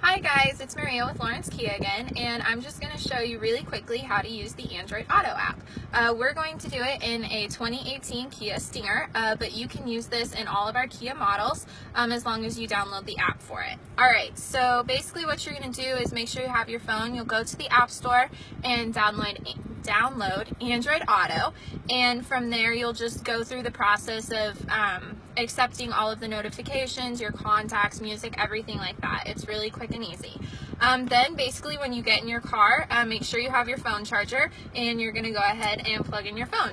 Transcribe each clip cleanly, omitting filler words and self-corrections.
Hi guys, it's Maria with Lawrence Kia again, and I'm just going to show you really quickly how to use the Android Auto app. We're going to do it in a 2018 Kia Stinger, but you can use this in all of our Kia models as long as you download the app for it. Alright, so basically what you're going to do is make sure you have your phone. You'll go to the App Store and download Android Auto, and from there you'll just go through the process of accepting all of the notifications, your contacts, music, everything like that. It's really quick and easy. Then basically when you get in your car, make sure you have your phone charger and you're going to go ahead and plug in your phone.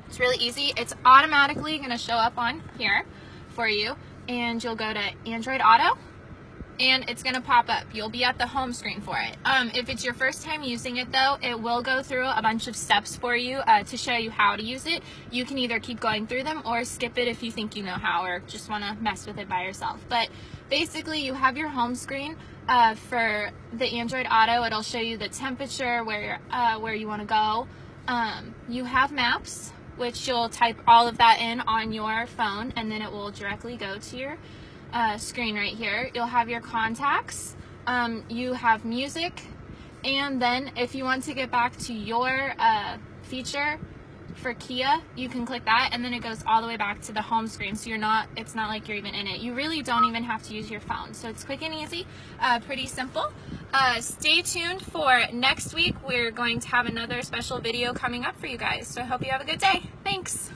It's really easy. It's automatically going to show up on here for you, and you'll go to Android Auto and it's going to pop up. You'll be at the home screen for it. If it's your first time using it though, it will go through a bunch of steps for you to show you how to use it. You can either keep going through them or skip it if you think you know how or just want to mess with it by yourself. But basically you have your home screen for the Android Auto. It'll show you the temperature, where you want to go. You have maps, which you'll type all of that in on your phone and then it will directly go to your screen right here. You'll have your contacts, you have music, and then if you want to get back to your feature for Kia, you can click that and then it goes all the way back to the home screen, so it's not like you're even in it. You really don't even have to use your phone, so it's quick and easy, pretty simple. Stay tuned for next week. We're going to have another special video coming up for you guys, so I hope you have a good day. Thanks.